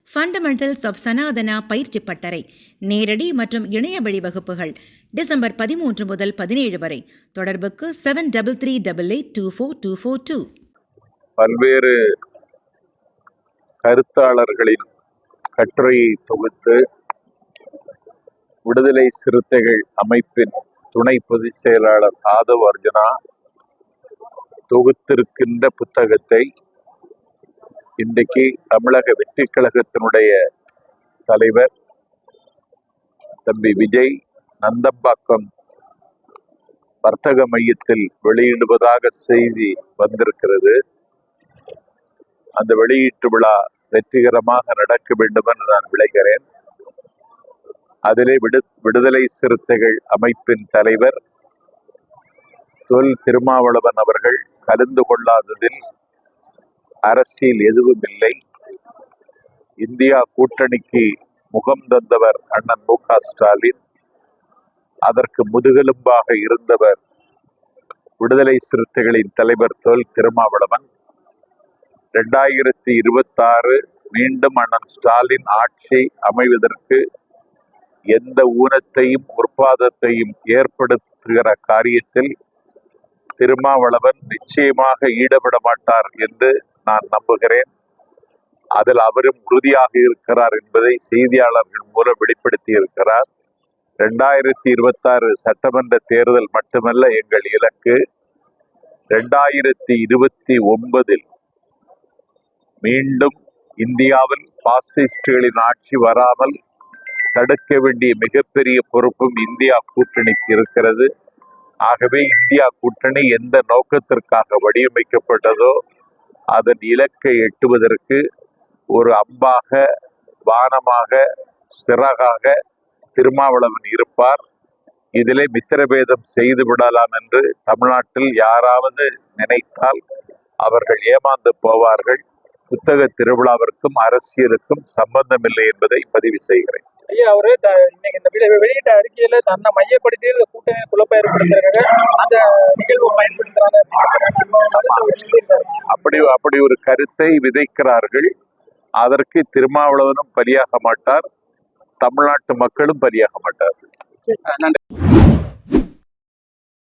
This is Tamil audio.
ஃபண்டமெண்டல்ஸ் ஆஃப் சனாதனா பயிற்சி பட்டறை, நேரடி மற்றும் இணைய வழி வகுப்புகள் டிசம்பர் 13 முதல் 17 வரை. தொடர்புக்கு 7338824242. பல்வேறு கருத்தாளர்களின் கட்டுரையை தொகுத்து விடுதலை சிறுத்தைகள் அமைப்பின் துணை பொதுச் செயலாளர் ஆதவ் அர்ஜுனா தொகுத்திருக்கின்ற புத்தகத்தை இன்றைக்கு தமிழக வெற்றி கழகத்தினுடைய தலைவர் தம்பி விஜய் நந்தம்பாக்கம் வர்த்தக மையத்தில் வெளியிடுவதாக செய்தி வந்திருக்கிறது. அந்த வெளியீட்டு விழா வெற்றிகரமாக நடக்க வேண்டும் என்று நான் விளைகிறேன். அதிலே விடுதலை சிறுத்தைகள் அமைப்பின் தலைவர் தொல் திருமாவளவன் அவர்கள் கலந்து கொள்ளாததில் அரசியல் எதுவும் இல்லை. இந்தியா கூட்டணிக்கு முகம் தந்தவர் அண்ணன் மு.க. ஸ்டாலின், அதற்கு முதுகெலும்பாக இருந்தவர் விடுதலை சிறுத்தைகளின் தலைவர் தொல் திருமாவளவன். 2026 மீண்டும் அண்ணன் ஸ்டாலின் ஆட்சி அமைவதற்கு எந்த ஊனத்தையும் உற்பாதத்தையும் ஏற்படுத்துகிற காரியத்தில் திருமாவளவன் நிச்சயமாக ஈடுபட மாட்டார் என்று நான் நம்புகிறேன். அதில் அவரும் உறுதியாக இருக்கிறார் என்பதை செய்தியாளர்கள் மூலம் வெளிப்படுத்தி இருக்கிறார். 2026 சட்டமன்ற தேர்தல் மட்டுமல்ல எங்கள் இலக்கு. 2029 மீண்டும் இந்தியாவில் பாசிஸ்டுகளின் ஆட்சி வராமல் தடுக்க வேண்டிய மிகப்பெரிய பொறுப்பும் இந்தியா கூட்டணிக்கு இருக்கிறது. ஆகவே இந்தியா கூட்டணி எந்த நோக்கத்திற்காக வடிவமைக்கப்பட்டதோ அதன் இலக்கை எட்டுவதற்கு ஒரு அம்பாக, வானமாக, சிறகாக திருமாவளவன் இருப்பார். இதிலே மித்திரபேதம் செய்து விடலாம் என்று தமிழ்நாட்டில் யாராவது நினைத்தால் அவர்கள் ஏமாந்து போவார்கள். புத்தக திருவிழாவிற்கும் அரசியலுக்கும் சம்பந்தமில்லை என்பதை பதிவு செய்கிறேன். ஐயா, அவரு இன்னைக்கு இந்த வெளியிட்ட அறிக்கையில தன்னை மையப்படுத்தி கூட்டணி குழப்பம் ஏற்படுத்துறதுக்காக அந்த நிகழ்வை பயன்படுத்துறாங்க. அப்படி ஒரு கருத்தை விதைக்கிறார்கள். அதற்கு திருமாவளவனும் பலியாக மாட்டார், தமிழ்நாட்டு மக்களும் பலியாக மாட்டார்கள். நன்றி.